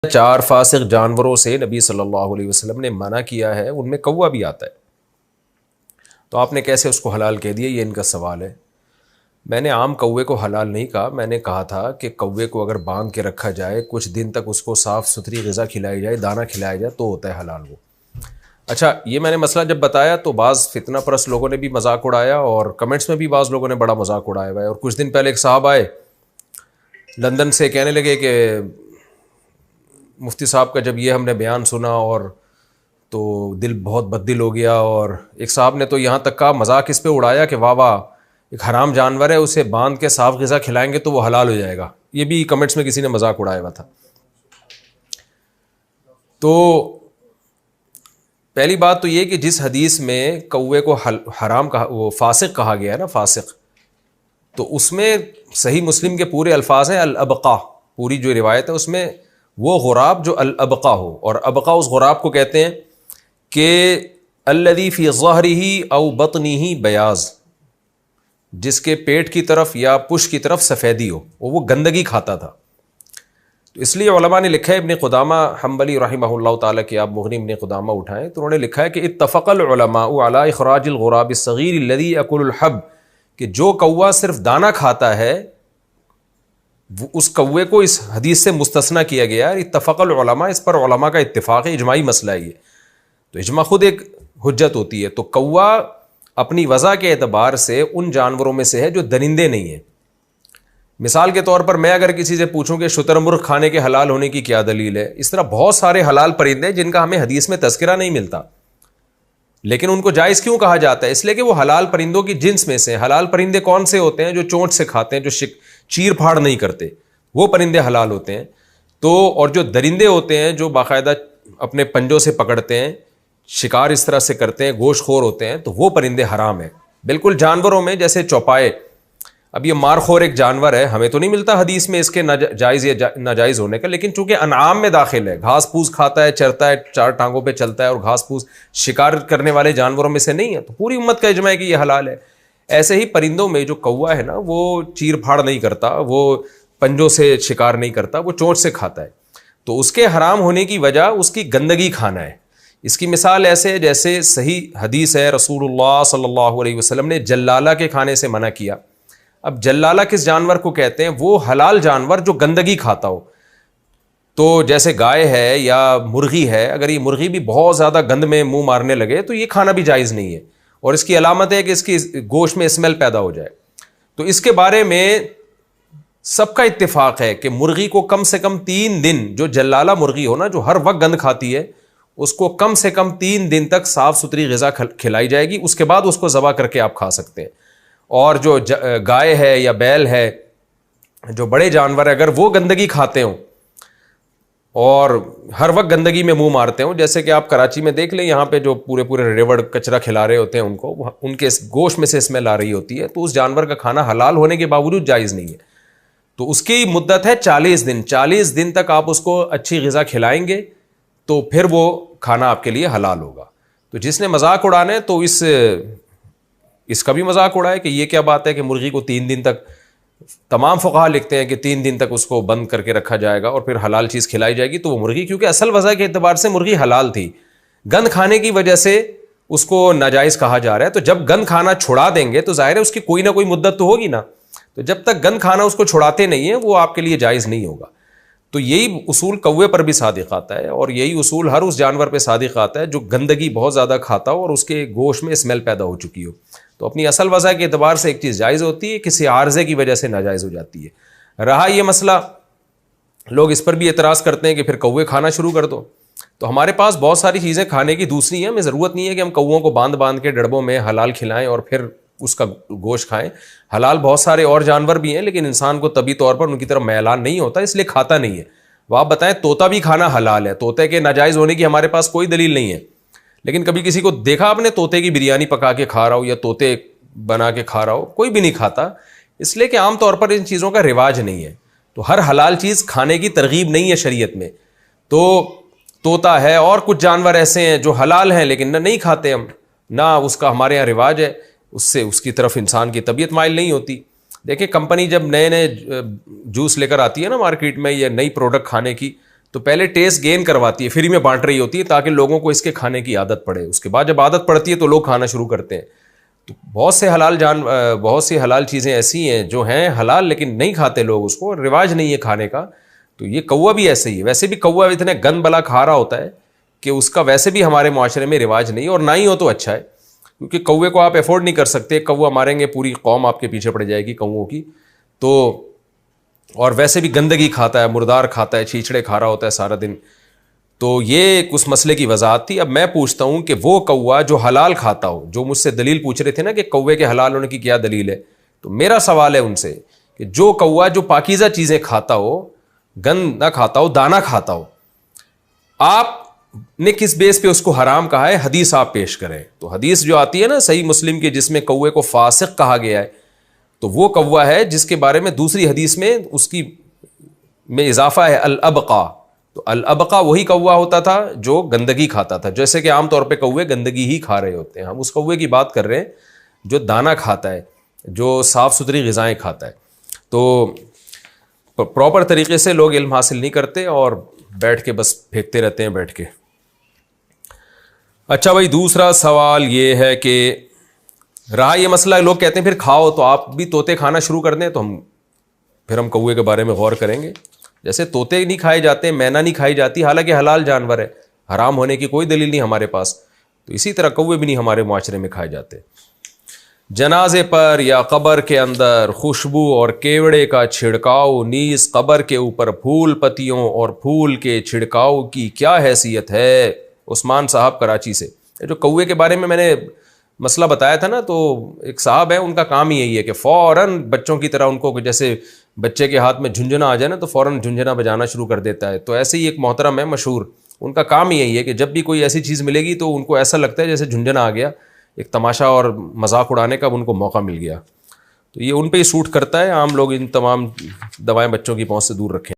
4 فاسق جانوروں سے نبی صلی اللہ علیہ وسلم نے منع کیا ہے، ان میں کوا بھی آتا ہے، تو آپ نے کیسے اس کو حلال کہہ دیا؟ یہ ان کا سوال ہے۔ میں نے عام کوے کو حلال نہیں کہا، میں نے کہا تھا کہ کوے کو اگر باندھ کے رکھا جائے، کچھ دن تک اس کو صاف ستھری غذا کھلائی جائے، دانہ کھلایا جائے، تو ہوتا ہے حلال وہ۔ اچھا، یہ میں نے مسئلہ جب بتایا تو بعض فتنہ پرست لوگوں نے بھی مذاق اڑایا، اور کمنٹس میں بھی بعض لوگوں نے بڑا مذاق اڑایا ہوا ہے۔ اور کچھ دن پہلے ایک صاحب آئے لندن سے، کہنے لگے کہ مفتی صاحب کا جب یہ ہم نے بیان سنا اور تو دل بہت بد دل ہو گیا، اور ایک صاحب نے تو یہاں تک کا مذاق اس پہ اڑایا کہ واہ واہ، ایک حرام جانور ہے، اسے باندھ کے صاف غذا کھلائیں گے تو وہ حلال ہو جائے گا۔ یہ بھی کمنٹس میں کسی نے مذاق اڑایا ہوا تھا۔ تو پہلی بات تو یہ کہ جس حدیث میں کوے کو حرام کہا، وہ فاسق کہا گیا ہے نا، فاسق، تو اس میں صحیح مسلم کے پورے الفاظ ہیں الابقا، پوری جو روایت ہے اس میں وہ غراب جو الابقا ہو، اور ابقا اس غراب کو کہتے ہیں کہ الذی فی ظہرہ او بطنہ بیاض، جس کے پیٹ کی طرف یا پش کی طرف سفیدی ہو، وہ گندگی کھاتا تھا۔ تو اس لیے علماء نے لکھا ہے، ابن قدامہ حنبلی رحمہ اللہ تعالیٰ کی آپ مغنی ابن قدامہ اٹھائیں تو انہوں نے لکھا ہے کہ اتفق العلماء علی اخراج الغراب الصغیر الذی یاکل الحب، کہ جو کوا صرف دانہ کھاتا ہے اس کوے کو اس حدیث سے مستثنیٰ کیا گیا ہے۔ اتفق العلماء، اس پر علماء کا اتفاق ہے، اجماعی مسئلہ ہے یہ، تو اجماع خود ایک حجت ہوتی ہے۔ تو کوا اپنی وضع کے اعتبار سے ان جانوروں میں سے ہے جو درندے نہیں ہیں۔ مثال کے طور پر میں اگر کسی سے پوچھوں کہ شتر مرغ کھانے کے حلال ہونے کی کیا دلیل ہے، اس طرح بہت سارے حلال پرندے ہیں جن کا ہمیں حدیث میں تذکرہ نہیں ملتا، لیکن ان کو جائز کیوں کہا جاتا ہے؟ اس لیے کہ وہ حلال پرندوں کی جنس میں سے ہیں۔ حلال پرندے کون سے ہوتے ہیں؟ جو چونچ سے کھاتے ہیں، جو چیر پھاڑ نہیں کرتے، وہ پرندے حلال ہوتے ہیں۔ تو اور جو درندے ہوتے ہیں جو باقاعدہ اپنے پنجوں سے پکڑتے ہیں، شکار اس طرح سے کرتے ہیں، گوشت خور ہوتے ہیں، تو وہ پرندے حرام ہیں۔ بالکل جانوروں میں جیسے چوپائے، اب یہ مار خور ایک جانور ہے، ہمیں تو نہیں ملتا حدیث میں اس کے جائز یا ناجائز ہونے کا، لیکن چونکہ انعام میں داخل ہے، گھاس پھوس کھاتا ہے، چرتا ہے، 4 ٹانگوں پہ چلتا ہے اور گھاس پھوس شکار کرنے والے جانوروں میں سے نہیں ہے، تو پوری امت کا اجماع ہے کہ یہ حلال ہے۔ ایسے ہی پرندوں میں جو کوا ہے نا، وہ چیر پھاڑ نہیں کرتا، وہ پنجوں سے شکار نہیں کرتا، وہ چونچ سے کھاتا ہے، تو اس کے حرام ہونے کی وجہ اس کی گندگی کھانا ہے۔ اس کی مثال ایسے ہے جیسے صحیح حدیث ہے، رسول اللہ صلی اللہ علیہ وسلم نے جلالہ کے کھانے سے منع کیا۔ اب جلالہ کس جانور کو کہتے ہیں؟ وہ حلال جانور جو گندگی کھاتا ہو۔ تو جیسے گائے ہے یا مرغی ہے، اگر یہ مرغی بھی بہت زیادہ گند میں منہ مارنے لگے تو یہ کھانا بھی جائز نہیں ہے، اور اس کی علامت ہے کہ اس کی گوشت میں اسمیل پیدا ہو جائے۔ تو اس کے بارے میں سب کا اتفاق ہے کہ مرغی کو کم سے کم 3 دن، جو جلالہ مرغی ہو نا، جو ہر وقت گند کھاتی ہے، اس کو کم سے کم 3 دن تک صاف ستھری غذا کھلائی جائے گی، اس کے بعد اس کو ذبح کر کے آپ کھا سکتے ہیں۔ اور جو گائے ہے یا بیل ہے، جو بڑے جانور ہے، اگر وہ گندگی کھاتے ہوں اور ہر وقت گندگی میں منہ مارتے ہوں، جیسے کہ آپ کراچی میں دیکھ لیں، یہاں پہ جو پورے ریوڑ کچرا کھلا رہے ہوتے ہیں ان کو، ان کے گوشت میں سے اسمیل آ رہی ہوتی ہے، تو اس جانور کا کھانا حلال ہونے کے باوجود جائز نہیں ہے۔ تو اس کی مدت ہے 40 دن، 40 دن تک آپ اس کو اچھی غذا کھلائیں گے تو پھر وہ کھانا آپ کے لیے حلال ہوگا۔ تو جس نے مذاق اڑانا ہے تو اس کا بھی مذاق اڑائے کہ یہ کیا بات ہے کہ مرغی کو 3 دن تک، تمام فقہا لکھتے ہیں کہ 3 دن تک اس کو بند کر کے رکھا جائے گا اور پھر حلال چیز کھلائی جائے گی، تو وہ مرغی، کیونکہ اصل وضع کے اعتبار سے مرغی حلال تھی، گند کھانے کی وجہ سے اس کو ناجائز کہا جا رہا ہے۔ تو جب گند کھانا چھڑا دیں گے تو ظاہر ہے اس کی کوئی نہ کوئی مدت تو ہوگی نا، تو جب تک گند کھانا اس کو چھڑاتے نہیں ہیں وہ آپ کے لیے جائز نہیں ہوگا۔ تو یہی اصول کوے پر بھی صادق آتا ہے، اور یہی اصول ہر اس جانور پہ صادق آتا ہے جو گندگی بہت زیادہ کھاتا ہو اور اس کے گوشت میں اسمیل پیدا ہو چکی ہو۔ تو اپنی اصل وضع کے اعتبار سے ایک چیز جائز ہوتی ہے، کسی عارضے کی وجہ سے ناجائز ہو جاتی ہے۔ رہا یہ مسئلہ، لوگ اس پر بھی اعتراض کرتے ہیں کہ پھر کوے کھانا شروع کر دو، تو ہمارے پاس بہت ساری چیزیں کھانے کی دوسری ہیں، ہمیں ضرورت نہیں ہے کہ ہم کووں کو باندھ کے ڈڑبوں میں حلال کھلائیں اور پھر اس کا گوشت کھائیں۔ حلال بہت سارے اور جانور بھی ہیں، لیکن انسان کو طبی طور پر ان کی طرف میلان نہیں ہوتا، اس لیے کھاتا نہیں ہے۔ وہ آپ بتائیں، طوطا بھی کھانا حلال ہے، طوطے کے ناجائز ہونے کی ہمارے پاس کوئی دلیل نہیں ہے، لیکن کبھی کسی کو دیکھا آپ نے طوطے کی بریانی پکا کے کھا رہا ہو یا طوطے بنا کے کھا رہا ہو؟ کوئی بھی نہیں کھاتا، اس لیے کہ عام طور پر ان چیزوں کا رواج نہیں ہے۔ تو ہر حلال چیز کھانے کی ترغیب نہیں ہے شریعت میں۔ تو طوطا ہے اور کچھ جانور ایسے ہیں جو حلال ہیں لیکن نہیں کھاتے ہم، نہ اس کا ہمارے یہاں رواج ہے، اس سے اس کی طرف انسان کی طبیعت مائل نہیں ہوتی۔ دیکھیں کمپنی جب نئے جوس لے کر آتی ہے نا مارکیٹ میں، یہ نئی پروڈکٹ کھانے کی، تو پہلے ٹیسٹ گین کرواتی ہے, فری میں بانٹ رہی ہوتی ہے تاکہ لوگوں کو اس کے کھانے کی عادت پڑے. اس کے بعد جب عادت پڑتی ہے تو لوگ کھانا شروع کرتے ہیں. تو بہت سی حلال چیزیں ایسی ہیں جو ہیں حلال لیکن نہیں کھاتے لوگ, اس کو رواج نہیں ہے کھانے کا. تو یہ کوا بھی ایسے ہی ہے. ویسے بھی کوا اتنے گند بلا کھا رہا ہوتا ہے کہ اس کا ویسے بھی ہمارے معاشرے میں رواج نہیں ہے, اور نہ ہی ہو تو اچھا ہے, کیونکہ کوے کو آپ افورڈ نہیں کر سکتے. کوا ماریں گے پوری قوم آپ کے پیچھے پڑ جائے گی کووں کی. تو اور ویسے بھی گندگی کھاتا ہے, مردار کھاتا ہے, چھیچڑے کھا رہا ہوتا ہے سارا دن. تو یہ اس مسئلے کی وضاحت تھی. اب میں پوچھتا ہوں کہ وہ کوا جو حلال کھاتا ہو, جو مجھ سے دلیل پوچھ رہے تھے نا کہ کوے کے حلال ہونے کی کیا دلیل ہے, تو میرا سوال ہے ان سے کہ جو کوا جو پاکیزہ چیزیں کھاتا ہو, گند نہ کھاتا ہو, دانا کھاتا ہو, آپ نے کس بیس پہ اس کو حرام کہا ہے؟ حدیث آپ پیش کریں. تو حدیث جو آتی ہے نا صحیح مسلم کے, جس میں کوے کو فاسق کہا گیا ہے, تو وہ کوا ہے جس کے بارے میں دوسری حدیث میں اس کی میں اضافہ ہے الابقا. تو الابقا وہی کوا ہوتا تھا جو گندگی کھاتا تھا. جیسے کہ عام طور پہ کوے گندگی ہی کھا رہے ہوتے ہیں, ہم اس کوے کی بات کر رہے ہیں جو دانا کھاتا ہے, جو صاف ستھری غذائیں کھاتا ہے. تو پراپر طریقے سے لوگ علم حاصل نہیں کرتے اور بیٹھ کے بس پھینکتے رہتے ہیں بیٹھ کے. اچھا بھائی, دوسرا سوال یہ ہے کہ رہا یہ مسئلہ, لوگ کہتے ہیں پھر کھاؤ, تو آپ بھی طوطے کھانا شروع کر دیں تو پھر ہم کوے کے بارے میں غور کریں گے. جیسے طوطے نہیں کھائے جاتے, مینا نہیں کھائی جاتی, حالانکہ حلال جانور ہے, حرام ہونے کی کوئی دلیل نہیں ہمارے پاس, تو اسی طرح کوے بھی نہیں ہمارے معاشرے میں کھائے جاتے. جنازے پر یا قبر کے اندر خوشبو اور کیوڑے کا چھڑکاؤ, نیز قبر کے اوپر پھول پتیوں اور پھول کے چھڑکاؤ کی کیا حیثیت ہے؟ عثمان صاحب کراچی سے. جو کوے کے بارے میں میں نے مسئلہ بتایا تھا نا, تو ایک صاحب ہے, ان کا کام ہی یہی ہے کہ فوراً بچوں کی طرح ان کو, جیسے بچے کے ہاتھ میں جھنجھنا آ جائے نا تو فوراً جھنجھنا بجانا شروع کر دیتا ہے. تو ایسے ہی ایک محترم ہے مشہور, ان کا کام ہی یہی ہے کہ جب بھی کوئی ایسی چیز ملے گی تو ان کو ایسا لگتا ہے جیسے جھنجھنا آ گیا, ایک تماشا اور مذاق اڑانے کا ان کو موقع مل گیا. تو یہ ان پہ ہی سوٹ کرتا ہے. عام لوگ ان تمام دوائیں بچوں کی پہنچ سے دور رکھیں.